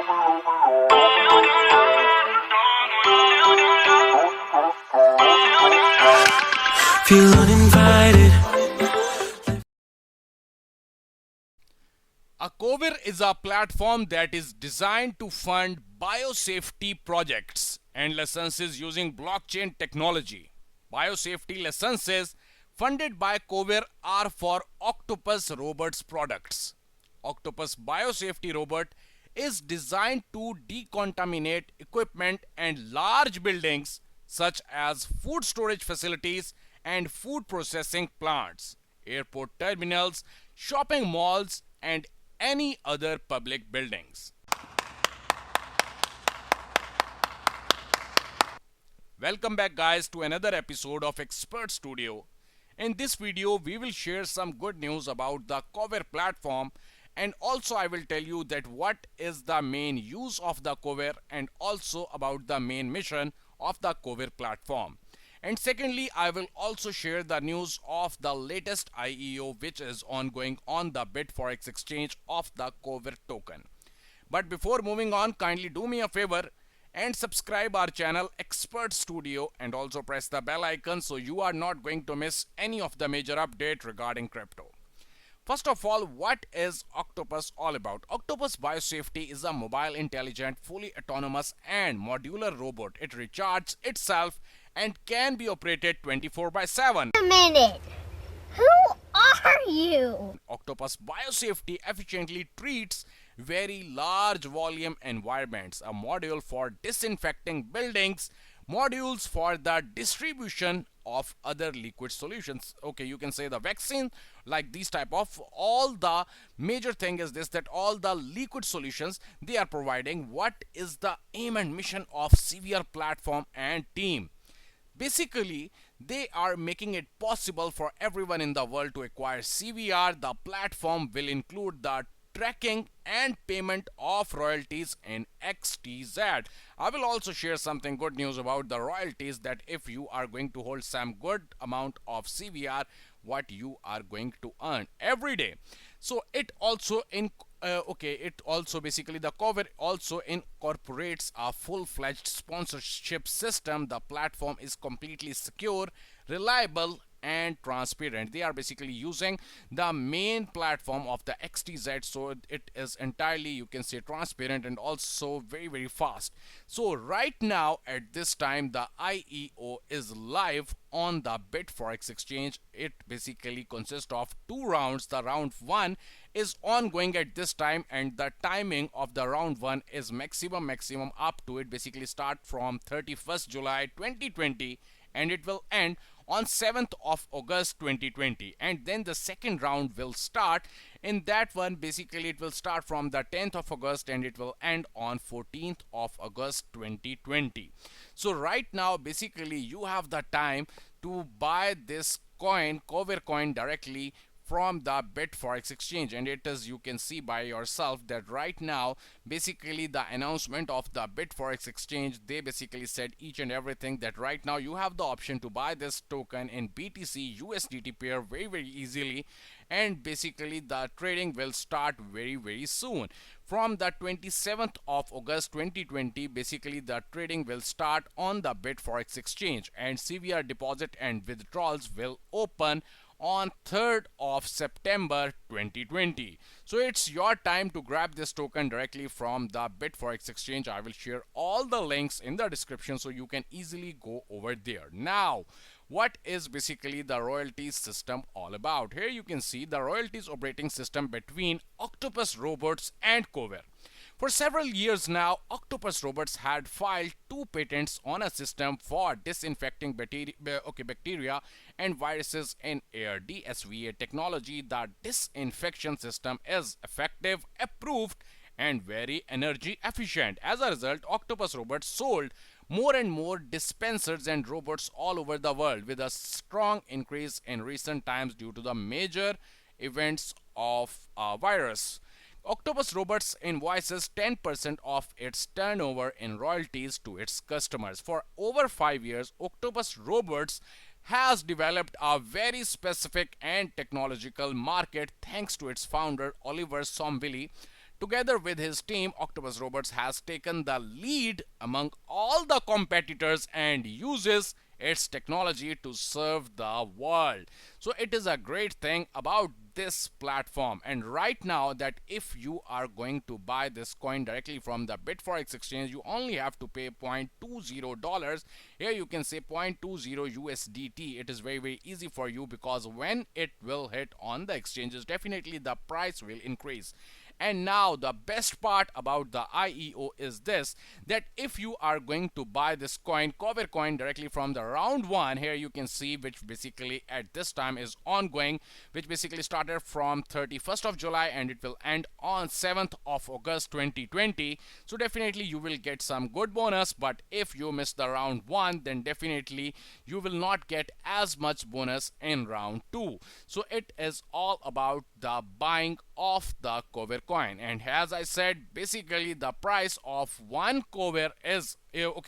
Feel uninvited. A Cover is a platform that is designed to fund biosafety projects and licenses using blockchain technology. Biosafety licenses funded by Cover are for Octopus Robots products. Octopus Biosafety Robot is designed to decontaminate equipment and large buildings such as food storage facilities and food processing plants, airport terminals, shopping malls, and any other public buildings. Welcome back, guys, to another episode of Expert Studio. In this video, we will share some good news about the Cover platform, and also I will tell you that what is the main use of the Cover and also about the main mission of the Cover platform. And secondly, I will also share the news of the latest IEO which is ongoing on the Bitforex exchange of the Cover token. But before moving on, kindly do me a favor and subscribe our channel Expert Studio and also press the bell icon so you are not going to miss any of the major update regarding crypto. First of all, what is Octopus all about? Octopus Biosafety is a mobile, intelligent, fully autonomous and modular robot. It recharges itself and can be operated 24/7. A minute. Who are you? Octopus Biosafety efficiently treats very large volume environments, a module for disinfecting buildings, modules for the distribution of other liquid solutions. Okay, you can say the vaccine, like these type of, all the major thing is this, that all the liquid solutions they are providing. What is the aim and mission of CVR platform and team? Basically, they are making it possible for everyone in the world to acquire CVR. The platform will include the tracking and payment of royalties in XTZ. I will also share something good news about the royalties, that if you are going to hold some good amount of CVR, what you are going to earn every day. So it also it also basically the Cover also incorporates a full-fledged sponsorship system. The platform is completely secure, reliable and transparent. They are basically using the main platform of the XTZ, so it is entirely, you can say, transparent and also very fast. So right now at this time the IEO is live on the Bitforex exchange. It basically consists of two rounds. The round 1 is ongoing at this time and the timing of the round 1 is maximum up to, it basically start from 31st July 2020 and it will end on 7th of August 2020, and then the second round will start. In that one, basically it will start from the 10th of August and it will end on 14th of August 2020. So right now basically you have the time to buy this coin, Cover coin, directly from the Bitforex exchange, and it is, you can see by yourself that right now basically the announcement of the Bitforex exchange, they basically said each and everything, that right now you have the option to buy this token in BTC USDT pair very easily, and basically the trading will start very soon. From the 27th of August 2020, basically the trading will start on the Bitforex exchange, and CVR deposit and withdrawals will open on 3rd of September 2020. So it's your time to grab this token directly from the Bitforex exchange. I will share all the links in the description so you can easily go over there. Now, what is basically the royalties system all about? Here you can see the royalties operating system between Octopus Robots and Cover. For several years now, Octopus Robots had filed 2 patents on a system for disinfecting bacteria and viruses in air. DSVA technology. The disinfection system is effective, approved and very energy efficient. As a result, Octopus Robots sold more and more dispensers and robots all over the world, with a strong increase in recent times due to the major events of virus. Octopus Robots invoices 10% of its turnover in royalties to its customers. For over 5 years, Octopus Robots has developed a very specific and technological market thanks to its founder Oliver Somvili together with his team, Octopus Robots has taken the lead among all the competitors and uses its technology to serve the world. So it is a great thing about this platform. And right now, that if you are going to buy this coin directly from the Bitforex exchange, you only have to pay $0.20. Here you can say 0.20 USDT. It is very easy for you, because when it will hit on the exchanges, definitely the price will increase. And now the best part about the IEO is this, that if you are going to buy this coin, Cover coin, directly from the round 1, here you can see, which basically at this time is ongoing, which basically started from 31st of July and it will end on 7th of August 2020. So definitely you will get some good bonus, but if you miss the round 1, then definitely you will not get as much bonus in round 2. So it is all about the buying of the Cover coin. And as I said, basically the price of one Cover is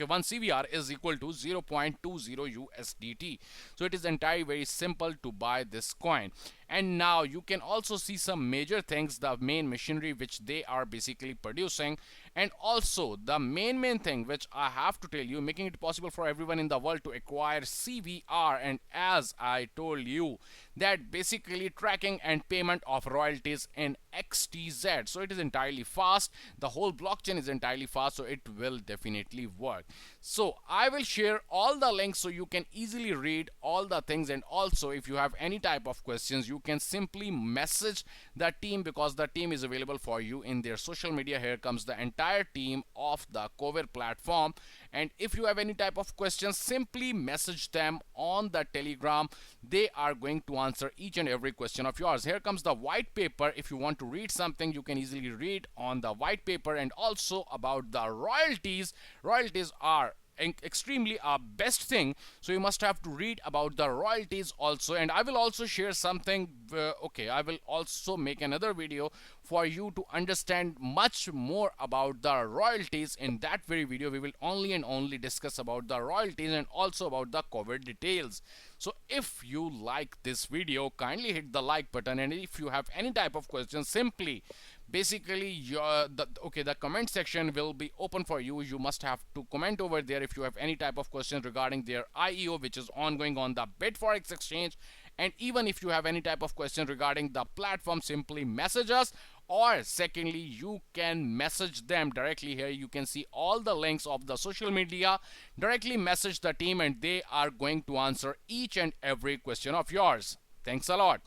one CVR is equal to 0.20 USDT. So it is entirely very simple to buy this coin. And now you can also see some major things, the main machinery which they are basically producing, and also the main thing which I have to tell you, making it possible for everyone in the world to acquire CVR. And as I told you, that basically tracking and payment of royalties in XTZ. So it is entirely fast, the whole blockchain is entirely fast, so it will definitely work. So I will share all the links so you can easily read all the things. And also, if you have any type of questions, you can simply message the team, because the team is available for you in their social media. Here comes the entire team of the Cover platform. And if you have any type of questions, simply message them on the Telegram. They are going to answer each and every question of yours. Here comes the white paper. If you want to read something, you can easily read on the white paper. And also about the royalties. Royalties are extremely a best thing, so you must have to read about the royalties also. And I will also share something, I will also make another video for you to understand much more about the royalties. In that very video, we will only and only discuss about the royalties and also about the Cover details. So if you like this video, kindly hit the like button. And if you have any type of questions, simply basically the comment section will be open for you. You must have to comment over there if you have any type of questions regarding their IEO, which is ongoing on the Bitforex exchange. And even if you have any type of question regarding the platform, simply message us. Or secondly, you can message them directly. Here you can see all the links of the social media. Directly message the team and they are going to answer each and every question of yours. Thanks a lot.